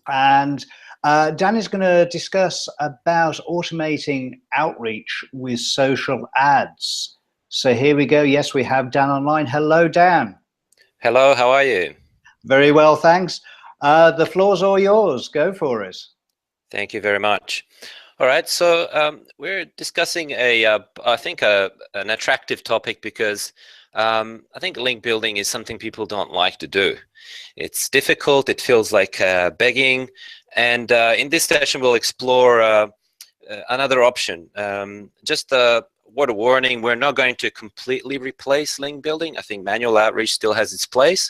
And Dan is going to discuss about automating outreach with social ads. So here we go. Yes, we have Dan online. Hello, Dan. Hello, how are you? Very well, thanks. The floor's all yours. Go for it. Thank you very much. All right, so we're discussing I think an attractive topic because I think link building is something people don't like to do. It's difficult, it feels like begging, and in this session we'll explore another option. Just a word of warning, we're not going to completely replace link building. I think manual outreach still has its place,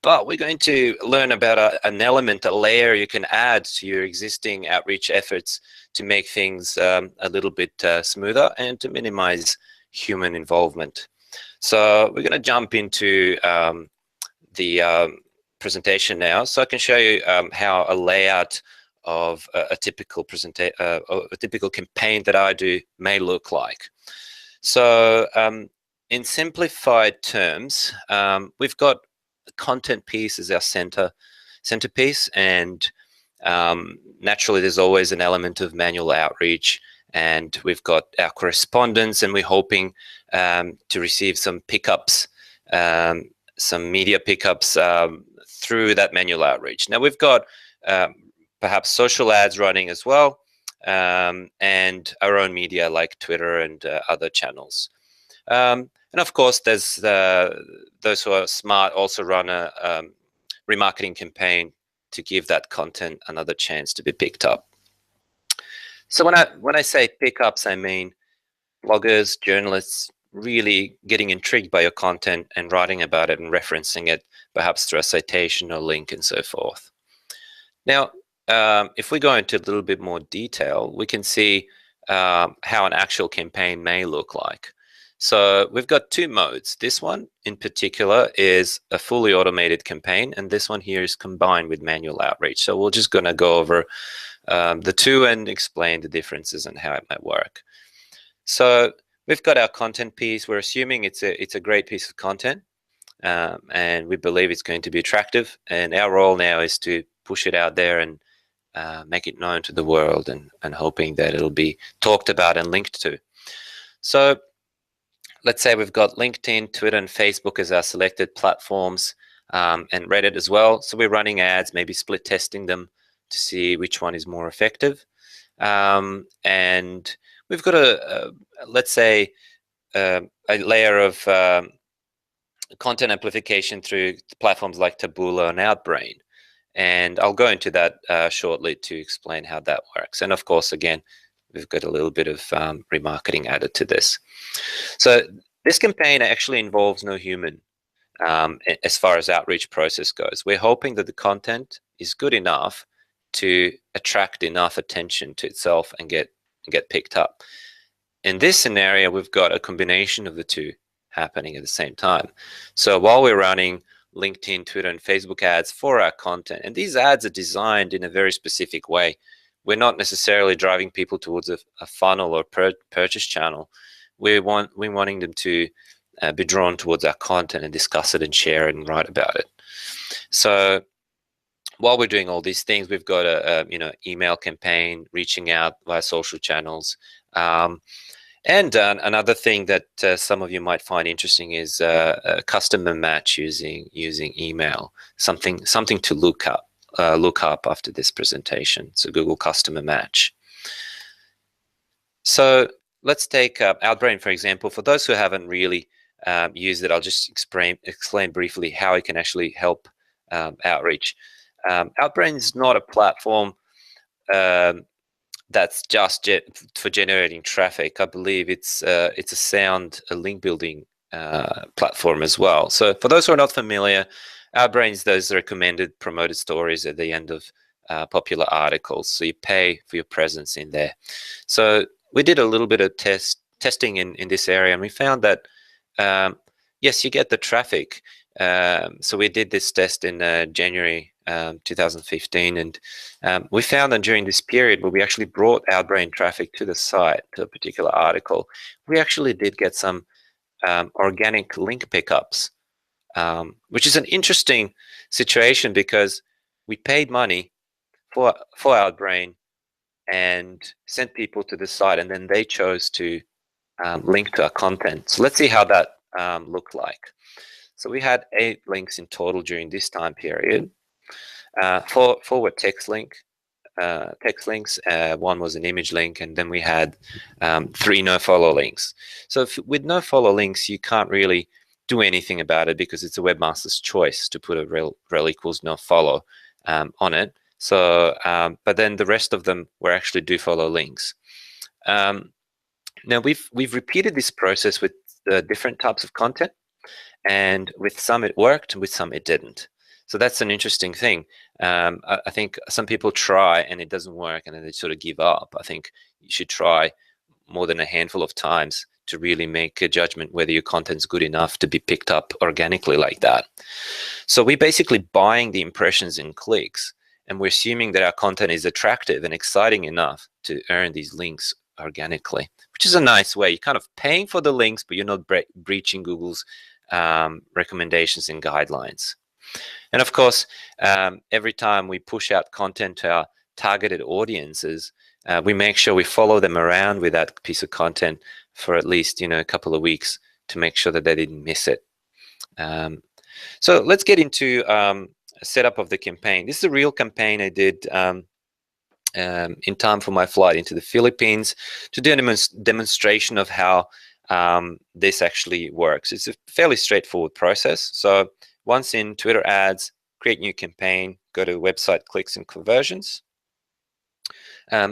but we're going to learn about an element, a layer you can add to your existing outreach efforts to make things a little bit smoother and to minimize human involvement. So we're going to jump into the presentation now, so I can show you how a layout of a typical campaign that I do may look like. So in simplified terms, we've got content piece is our centerpiece, and naturally there's always an element of manual outreach, and we've got our correspondence, and we're hoping to receive some pickups, some media pickups through that manual outreach. Now we've got perhaps social ads running as well, and our own media like Twitter and other channels. And of course, there's those who are smart also run a remarketing campaign to give that content another chance to be picked up. So when I say pickups, I mean bloggers, journalists really getting intrigued by your content and writing about it and referencing it, perhaps through a citation or link and so forth. Now, if we go into a little bit more detail, we can see how an actual campaign may look like. So we've got two modes. This one in particular is a fully automated campaign, and this one here is combined with manual outreach. So we're just going to go over the two and explain the differences and how it might work. So we've got our content piece. We're assuming it's a great piece of content, and we believe it's going to be attractive. And our role now is to push it out there and make it known to the world, and hoping that it'll be talked about and linked to. So let's say we've got LinkedIn, Twitter, and Facebook as our selected platforms, and Reddit as well. So we're running ads, maybe split testing them to see which one is more effective. And we've got let's say, a layer of content amplification through platforms like Taboola and Outbrain. And I'll go into that shortly to explain how that works. And of course, again, we've got a little bit of remarketing added to this. So this campaign actually involves no human as far as outreach process goes. We're hoping that the content is good enough to attract enough attention to itself and get picked up. In this scenario, we've got a combination of the two happening at the same time. So while we're running LinkedIn, Twitter, and Facebook ads for our content, and these ads are designed in a very specific way, we're not necessarily driving people towards a funnel or purchase channel. We're wanting them to be drawn towards our content and discuss it and share it and write about it. So while we're doing all these things, we've got a email campaign, reaching out via social channels, and another thing that some of you might find interesting is a customer match using email. Something to look up after this presentation. So Google customer match. So let's take Outbrain, for example. For those who haven't really used it, I'll just explain briefly how it can actually help outreach. Outbrain is not a platform that's just for generating traffic. I believe it's a link building platform as well. So for those who are not familiar, Outbrain is those recommended promoted stories at the end of popular articles. So you pay for your presence in there. So we did a little bit of testing in this area, and we found that yes, you get the traffic. So we did this test in January 2015, and we found that during this period where we actually brought Outbrain traffic to the site, to a particular article, we actually did get some organic link pickups, which is an interesting situation because we paid money 4-hour brain and sent people to the site, and then they chose to link to our content. So let's see how that looked like. So we had 8 links in total during this time period. 4 were text links. 1 was an image link, and then we had 3 no-follow links. So with no-follow links, you can't really do anything about it because it's a webmaster's choice to put a rel equals no-follow on it. So, but then the rest of them were actually do-follow links. Now we've repeated this process with different types of content, and with some it worked, with some it didn't. So that's an interesting thing. I think some people try and it doesn't work, and then they sort of give up. I think you should try more than a handful of times to really make a judgment whether your content's good enough to be picked up organically like that. So we're basically buying the impressions and clicks, and we're assuming that our content is attractive and exciting enough to earn these links organically, which is a nice way. You're kind of paying for the links, but you're not breaching Google's recommendations and guidelines. And of course, every time we push out content to our targeted audiences, we make sure we follow them around with that piece of content for at least a couple of weeks to make sure that they didn't miss it. So let's get into a setup of the campaign. This is a real campaign I did in time for my flight into the Philippines to do a demonstration of how this actually works. It's a fairly straightforward process. So once in Twitter ads, create new campaign, go to website clicks and conversions,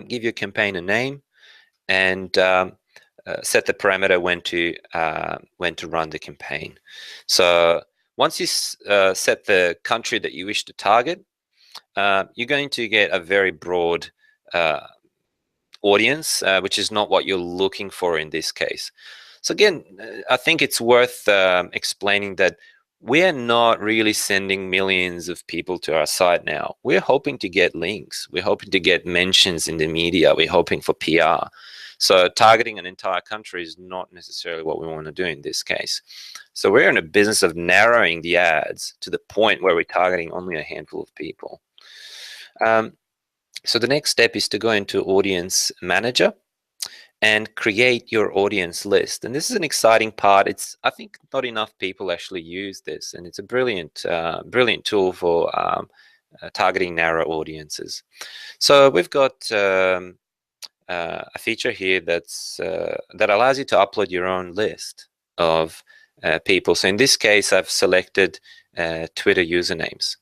give your campaign a name, and set the parameter when to run the campaign. So once you set the country that you wish to target, you're going to get a very broad audience, which is not what you're looking for in this case. So again, I think it's worth explaining that we're not really sending millions of people to our site now. We're hoping to get links. We're hoping to get mentions in the media. We're hoping for PR. So targeting an entire country is not necessarily what we want to do in this case. So we're in a business of narrowing the ads to the point where we're targeting only a handful of people. So the next step is to go into Audience Manager and create your audience list. And this is an exciting part. I think not enough people actually use this, and it's a brilliant tool for targeting narrow audiences. So we've got a feature here that allows you to upload your own list of people. So in this case, I've selected Twitter usernames,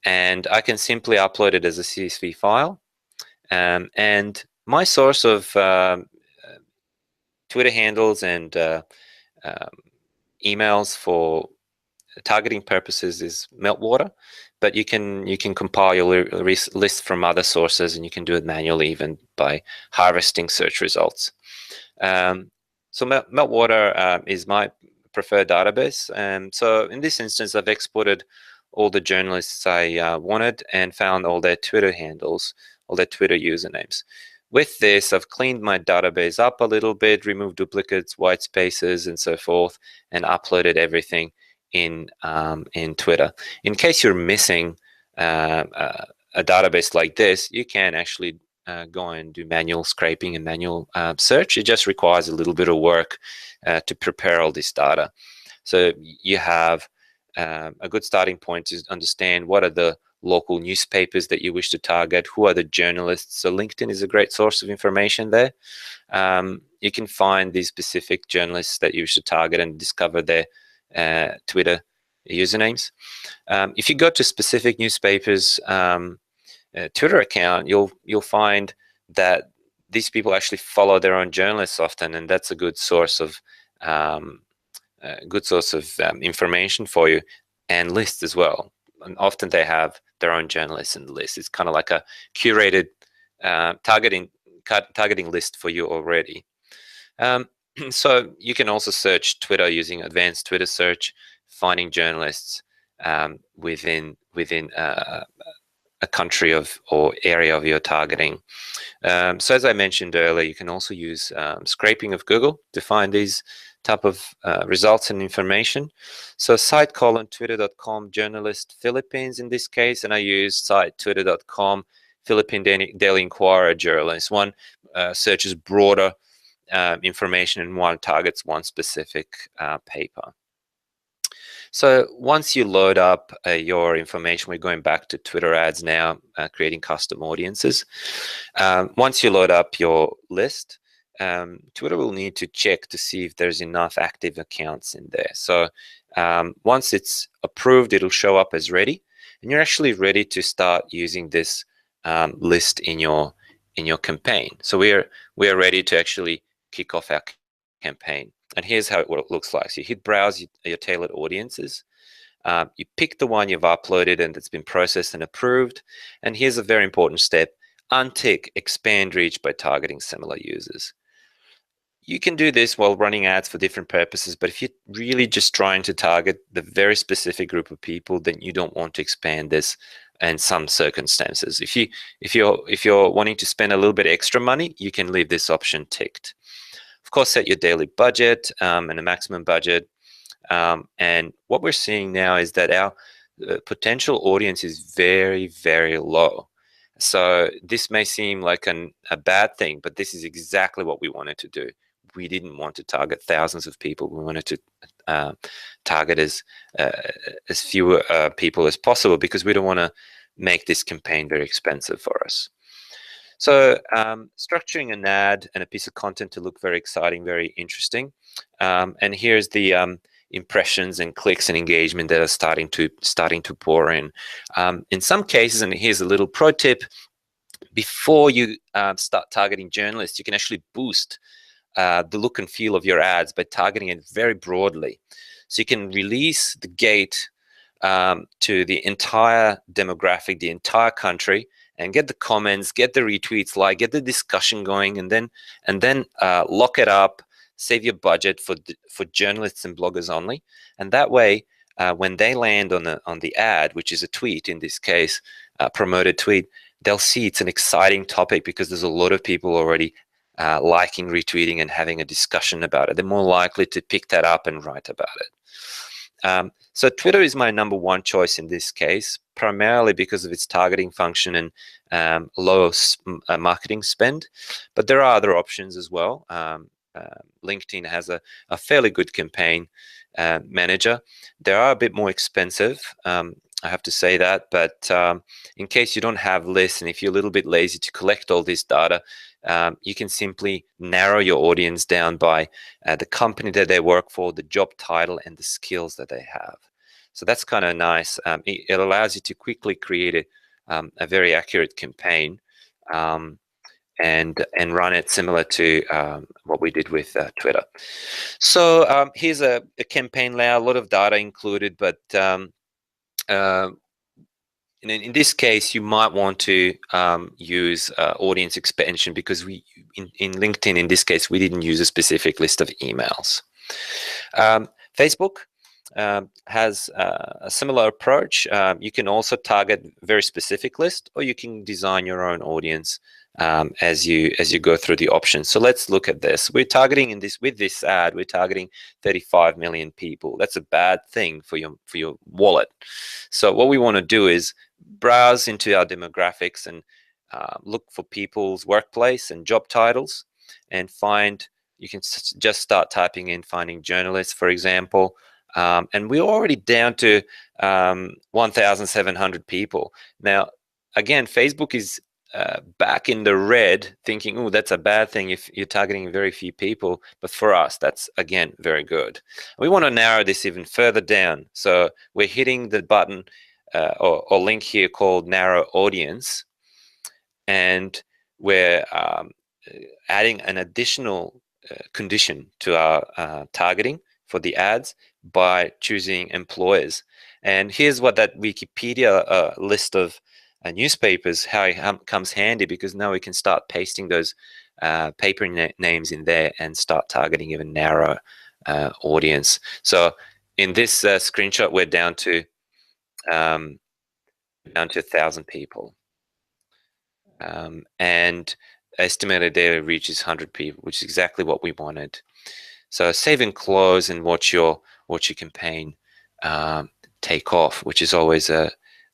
and I can simply upload it as a CSV file. And my source of Twitter handles and emails for targeting purposes is Meltwater, but you can compile your list from other sources, and you can do it manually even by harvesting search results. So Meltwater is my preferred database, and so in this instance I've exported all the journalists I wanted and found all their Twitter handles, all their Twitter usernames. With this, I've cleaned my database up a little bit, removed duplicates, white spaces, and so forth, and uploaded everything in Twitter. In case you're missing a database like this, you can actually go and do manual scraping and manual search. It just requires a little bit of work to prepare all this data. So you have a good starting point to understand what are the local newspapers that you wish to target, who are the journalists. So LinkedIn is a great source of information there. You can find these specific journalists that you wish to target and discover their Twitter usernames. If you go to specific newspapers Twitter account, you'll find that these people actually follow their own journalists often, and that's a good source of information for you, and lists as well. And often they have their own journalists in the list. It's kind of like a curated targeting list for you already. So you can also search Twitter using advanced Twitter search, finding journalists within a country or area of your targeting. So as I mentioned earlier, you can also use scraping of Google to find these type of results and information. So site twitter.com journalist Philippines in this case, and I use site twitter.com Philippine Daily Inquirer journalist. One searches broader information and one targets one specific paper. So once you load up your information, we're going back to Twitter ads now, creating custom audiences. Once you load up your list, Twitter will need to check to see if there's enough active accounts in there. So once it's approved, it'll show up as ready, and you're actually ready to start using this list in your campaign. So we are ready to actually kick off our campaign. And here's how it looks like. So you hit browse your tailored audiences. You pick the one you've uploaded and it's been processed and approved. And here's a very important step: untick expand reach by targeting similar users. You can do this while running ads for different purposes, but if you're really just trying to target the very specific group of people, then you don't want to expand this in some circumstances. If you're wanting to spend a little bit extra money, you can leave this option ticked. Of course, set your daily budget and a maximum budget. And what we're seeing now is that our potential audience is very, very low. So this may seem like a bad thing, but this is exactly what we wanted to do. We didn't want to target thousands of people. We wanted to target as few people as possible, because we don't want to make this campaign very expensive for us. So structuring an ad and a piece of content to look very exciting, very interesting. And here's the impressions and clicks and engagement that are starting to pour in. In some cases, and here's a little pro tip: before you start targeting journalists, you can actually boost the look and feel of your ads by targeting it very broadly. So you can release the gate to the entire demographic, the entire country, and get the comments, get the retweets, get the discussion going, and then lock it up. Save your budget for journalists and bloggers only, and that way, when they land on the ad, which is a tweet in this case, promoted tweet, they'll see it's an exciting topic because there's a lot of people already liking, retweeting, and having a discussion about it. They're more likely to pick that up and write about it. So Twitter is my #1 choice in this case, primarily because of its targeting function and low marketing spend. But there are other options as well. LinkedIn has a fairly good campaign manager. They are a bit more expensive, I have to say that, but in case you don't have lists and if you're a little bit lazy to collect all this data, you can simply narrow your audience down by the company that they work for, the job title, and the skills that they have. So that's kind of nice. It allows you to quickly create a very accurate campaign and run it similar to what we did with Twitter. So here's a campaign layout, a lot of data included, but in this case, you might want to use audience expansion, because in LinkedIn, in this case, we didn't use a specific list of emails. Facebook has a similar approach. You can also target very specific list, or you can design your own audience as you go through the options. So let's look at this. We're targeting with this ad, we're targeting 35 million people. That's a bad thing for your wallet. So what we want to do is browse into our demographics and look for people's workplace and job titles, and find. You can just start typing in, finding journalists, for example. And we're already down to 1,700 people. Now, again, Facebook is back in the red, thinking, oh, that's a bad thing if you're targeting very few people. But for us, that's, again, very good. We want to narrow this even further down. So we're hitting the button or link here called Narrow Audience. And we're adding an additional condition to our targeting for the ads by choosing employers. And here's what that Wikipedia list of newspapers, how it comes handy, because now we can start pasting those paper names in there and start targeting even narrow audience. So in this screenshot, we're down to 1,000 people, and estimated daily reach is 100 people, which is exactly what we wanted. So save and close and watch your campaign take off, which is always an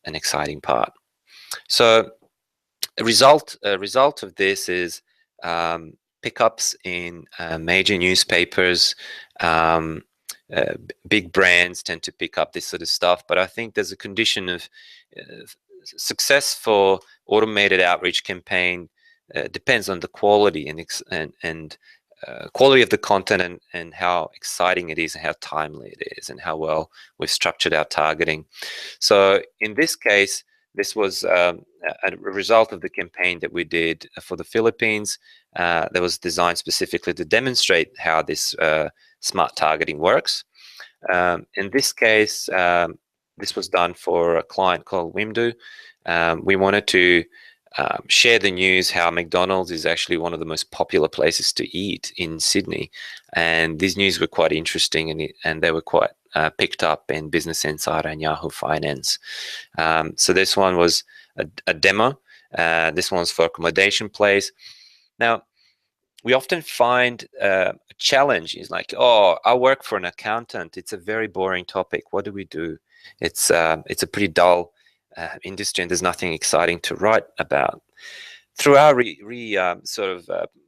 exciting part. So result of this is pickups in major newspapers. Um, Big brands tend to pick up this sort of stuff, but I think there's a condition of success for automated outreach campaign depends on the quality and quality of the content and how exciting it is and how timely it is and how well we've structured our targeting. So in this case, this was a result of the campaign that we did for the Philippines that was designed specifically to demonstrate how this smart targeting works. In this case, this was done for a client called Wimdu. We wanted to share the news how McDonald's is actually one of the most popular places to eat in Sydney, and these news were quite interesting, and they were quite picked up in Business Insider and Yahoo Finance. So this one was a demo. This one's for accommodation place. Now, we often find a challenge is like, oh, I work for an accountant. It's a very boring topic. What do we do? It's a pretty dull industry, and there's nothing exciting to write about. Through our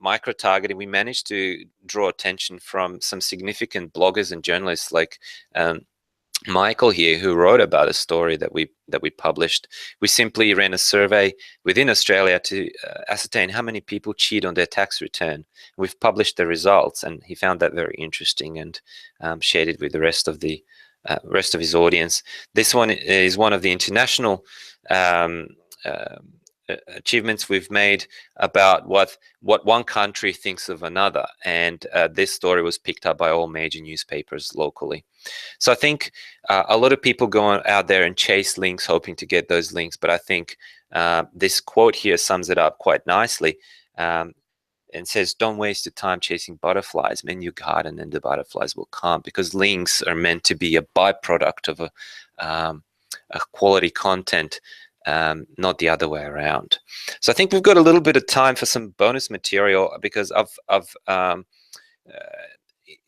micro targeting, we managed to draw attention from some significant bloggers and journalists like Michael here, who wrote about a story that we published. We simply ran a survey within Australia to ascertain how many people cheat on their tax return. We've published the results, and he found that very interesting and shared it with the rest of his audience. This one is one of the international achievements we've made about what one country thinks of another, and this story was picked up by all major newspapers locally. So I think a lot of people go out there and chase links hoping to get those links, but I think this quote here sums it up quite nicely, and says, don't waste your time chasing butterflies, mend your garden and the butterflies will come, because links are meant to be a byproduct of a quality content, not the other way around. So I think we've got a little bit of time for some bonus material, because I've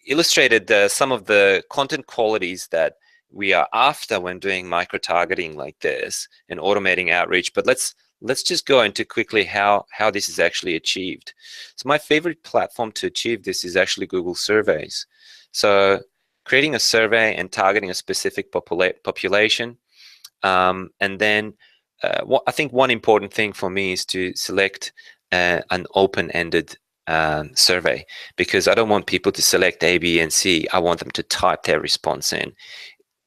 illustrated some of the content qualities that we are after when doing micro targeting like this and automating outreach. But let's just go into quickly how this is actually achieved. So my favorite platform to achieve this is actually Google Surveys. So creating a survey and targeting a specific population, and then I think one important thing for me is to select an open-ended survey, because I don't want people to select A, B, and C. I want them to type their response in.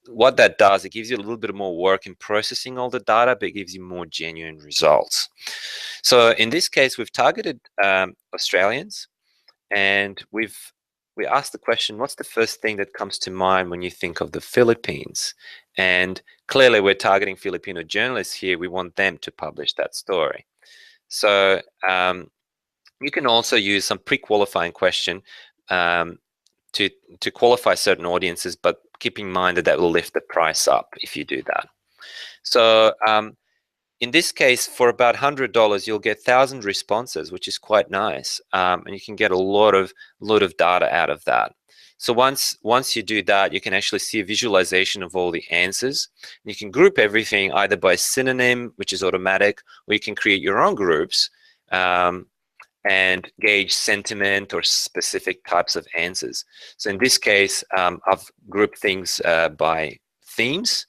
What that does, it gives you a little bit more work in processing all the data, but it gives you more genuine results. So in this case, we've targeted Australians, and we asked the question, what's the first thing that comes to mind when you think of the Philippines? And clearly we're targeting Filipino journalists here. We want them to publish that story. So you can also use some pre-qualifying question to qualify certain audiences, but keep in mind that will lift the price up if you do that. So in this case, for about $100, you'll get 1,000 responses, which is quite nice, and you can get a lot of data out of that. So once you do that, you can actually see a visualization of all the answers. You can group everything either by synonym, which is automatic, or you can create your own groups and gauge sentiment or specific types of answers. So in this case, I've grouped things by themes,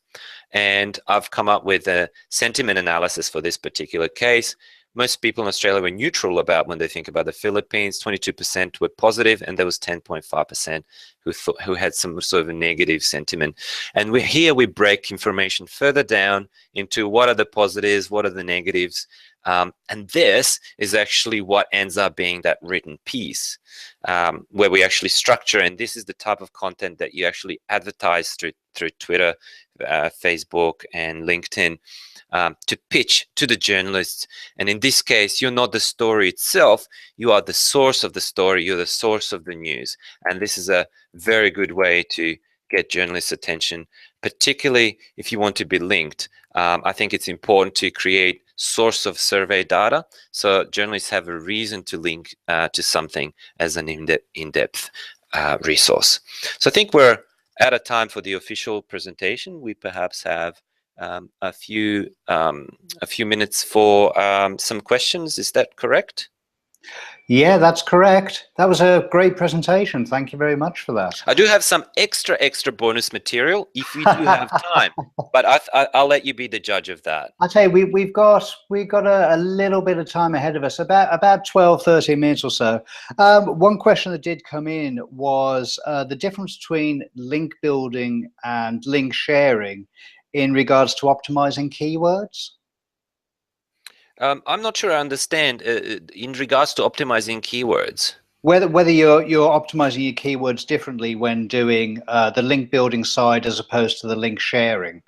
and I've come up with a sentiment analysis for this particular case. Most people in Australia were neutral about when they think about the Philippines. 22% were positive, and there was 10.5% who had some sort of a negative sentiment. And here we break information further down into what are the positives, what are the negatives. And this is actually what ends up being that written piece, where we actually structure, and this is the type of content that you actually advertise through Twitter, Facebook, and LinkedIn, to pitch to the journalists. And in this case, you're not the story itself, you are the source of the story, you're the source of the news. And this is a very good way to get journalists' attention, particularly if you want to be linked. I think it's important to create source of survey data, so journalists have a reason to link to something as an in-depth resource. So I think we're out of time for the official presentation. We perhaps have a few minutes for some questions. Is that correct? Yeah, that's correct. That was a great presentation. Thank you very much for that. I do have some extra bonus material if you do have time, but I'll let you be the judge of that. I tell you, we've got a little bit of time ahead of us, about 12, 13 minutes or so. One question that did come in was the difference between link building and link sharing in regards to optimizing keywords. I'm not sure I understand in regards to optimizing keywords. Whether you're optimizing your keywords differently when doing the link building side as opposed to the link sharing.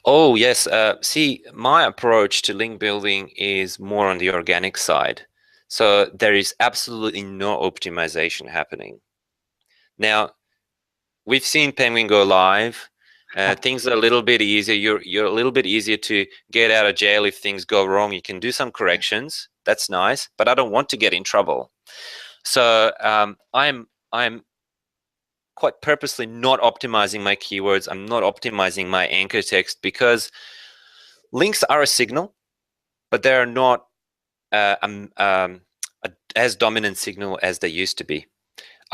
Oh yes, see, my approach to link building is more on the organic side. So there is absolutely no optimization happening. Now, we've seen Penguin go live. Things are a little bit easier. You're a little bit easier to get out of jail if things go wrong. You can do some corrections. That's nice, but I don't want to get in trouble. So I'm quite purposely not optimizing my keywords. I'm not optimizing my anchor text because links are a signal, but they're not as dominant signal as they used to be.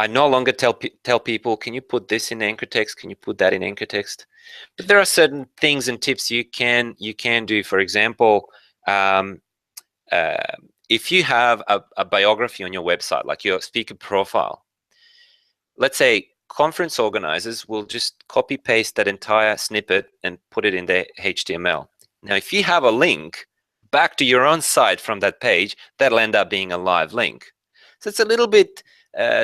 I no longer tell people, can you put this in anchor text? Can you put that in anchor text? But there are certain things and tips you can do. For example, if you have a biography on your website, like your speaker profile, let's say conference organizers will just copy paste that entire snippet and put it in their HTML. Now, if you have a link back to your own site from that page, that'll end up being a live link. So it's a little bit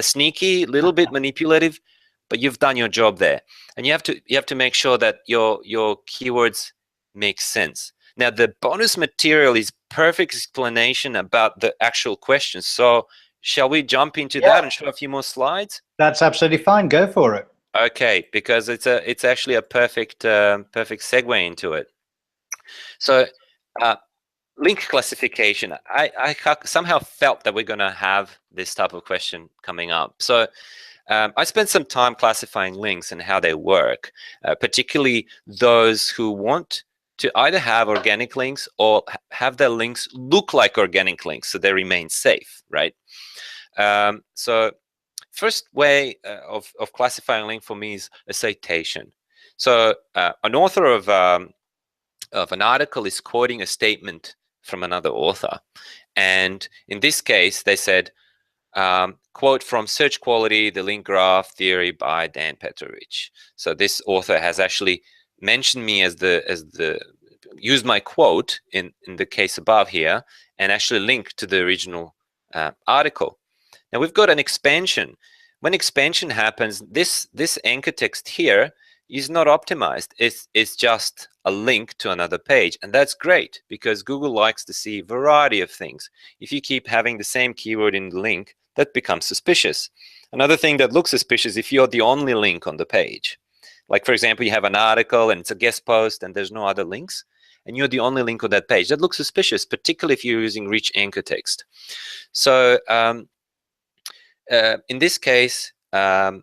sneaky, a little bit manipulative, but you've done your job there. And you have to make sure that your keywords make sense. Now, the bonus material is perfect explanation about the actual questions. So shall we jump into that and show a few more slides? That's absolutely fine. Go for it. Okay, because it's actually a perfect segue into it. So link classification. I somehow felt that we're going to have this type of question coming up. So I spent some time classifying links and how they work, particularly those who want to either have organic links or have their links look like organic links so they remain safe, right? So first way of classifying a link for me is a citation. So an author of an article is quoting a statement from another author. And in this case, they said, quote from Search Quality, the Link Graph Theory by Dan Petrovic. So this author has actually mentioned me as used my quote in the case above here and actually linked to the original article. Now we've got an expansion. When expansion happens, this anchor text here is not optimized. It's just a link to another page. And that's great because Google likes to see a variety of things. If you keep having the same keyword in the link, that becomes suspicious. Another thing that looks suspicious if you're the only link on the page. Like, for example, you have an article and it's a guest post and there's no other links, and you're the only link on that page. That looks suspicious, particularly if you're using rich anchor text. So in this case, the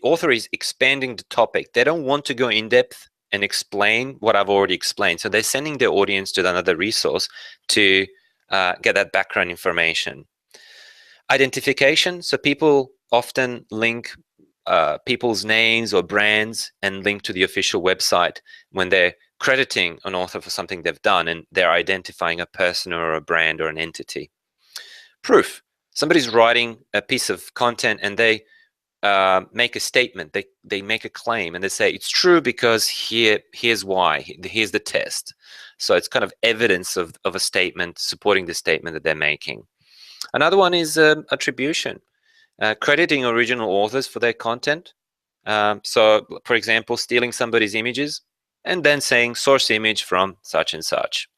author is expanding the topic. They don't want to go in depth and explain what I've already explained. So they're sending their audience to another resource to get that background information. Identification. So people often link people's names or brands and link to the official website when they're crediting an author for something they've done and they're identifying a person or a brand or an entity. Proof. Somebody's writing a piece of content and they make a statement, they make a claim and they say it's true because here's why, here's the test. So it's kind of evidence of a statement supporting the statement that they're making. Another one is attribution, crediting original authors for their content. So for example, stealing somebody's images and then saying source image from such and such.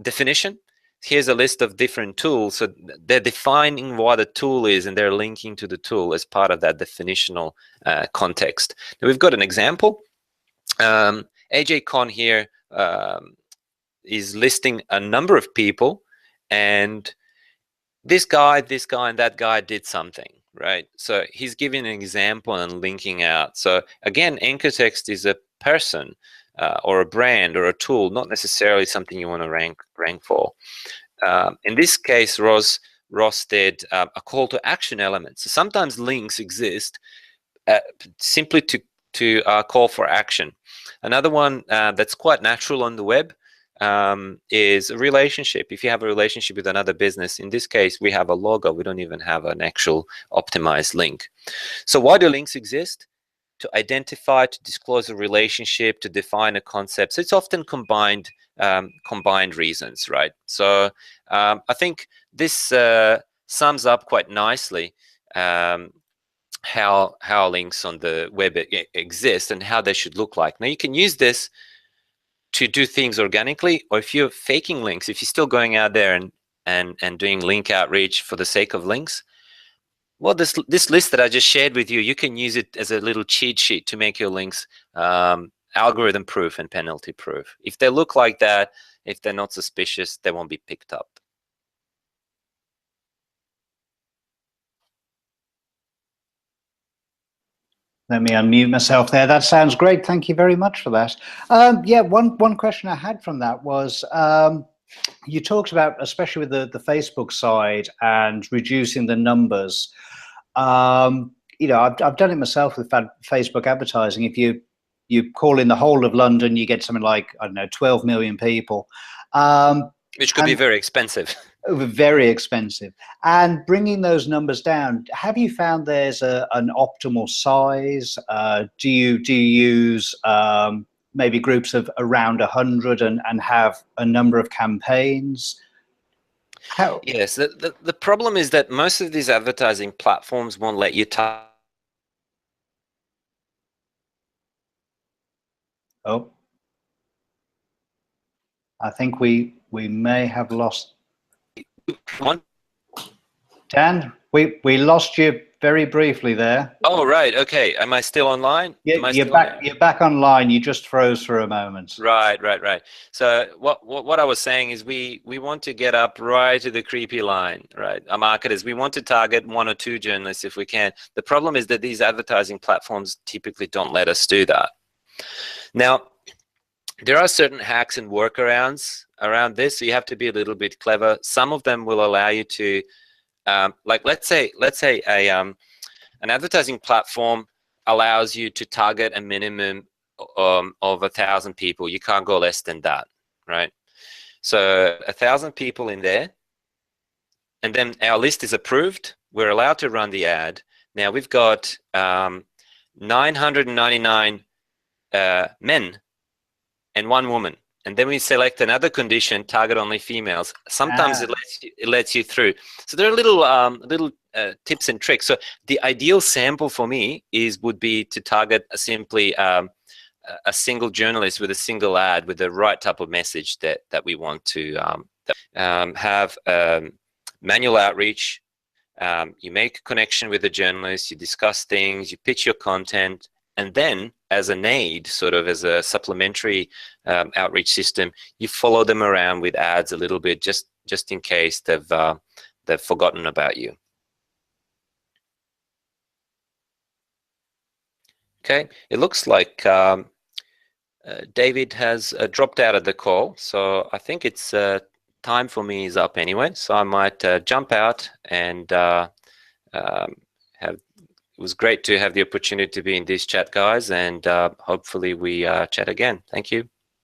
Definition. Here's a list of different tools. So they're defining what a tool is and they're linking to the tool as part of that definitional context. Now we've got an example. AJ Con here is listing a number of people, and this guy and that guy did something, right? So he's giving an example and linking out. So again, anchor text is a person, or a brand or a tool, not necessarily something you want to rank for. In this case, Ross did a call to action element. So sometimes links exist simply to call for action. Another one that's quite natural on the web is a relationship. If you have a relationship with another business, in this case, we have a logo. We don't even have an actual optimized link. So why do links exist? To identify, to disclose a relationship, to define a concept. So it's often combined reasons, right? So I think this sums up quite nicely how links on the web exist and how they should look like. Now you can use this to do things organically, or if you're faking links, if you're still going out there and doing link outreach for the sake of links, well, this list that I just shared with you, you can use it as a little cheat sheet to make your links algorithm proof and penalty proof. If they look like that, if they're not suspicious, they won't be picked up. Let me unmute myself there. That sounds great. Thank you very much for that. Yeah, one question I had from that was, you talked about, especially with the Facebook side and reducing the numbers. You know, I've done it myself with Facebook advertising. If you call in the whole of London, you get something like, I don't know, 12 million people. Which could be very expensive. Very expensive. And bringing those numbers down, have you found there's an optimal size? Do you use maybe groups of around 100 and have a number of campaigns? How? Yes, the problem is that most of these advertising platforms won't let you Oh, I think we may have lost. Dan, we lost you very briefly there. Oh, right. Okay. Am I still online? Yeah, you're back online. You just froze for a moment. Right. So what I was saying is we want to get up right to the creepy line, right? Our marketers, we want to target 1 or 2 journalists if we can. The problem is that these advertising platforms typically don't let us do that. Now, there are certain hacks and workarounds around this, so you have to be a little bit clever. Some of them will allow you to, like let's say an advertising platform allows you to target a minimum of 1,000 people. You can't go less than that, right? So 1,000 people in there, and then our list is approved. We're allowed to run the ad. Now we've got 999 men and 1 woman. And then we select another condition, target only females. Sometimes it lets you through. So there are little tips and tricks. So the ideal sample for me would be to target simply a single journalist with a single ad with the right type of message that we want to have manual outreach. You make a connection with the journalist, you discuss things, you pitch your content, and then as an aid, sort of as a supplementary outreach system, you follow them around with ads a little bit, just in case they've forgotten about you. Okay, it looks like David has dropped out of the call, so I think it's time for me is up anyway. So I might jump out and it was great to have the opportunity to be in this chat, guys, and hopefully we chat again. Thank you.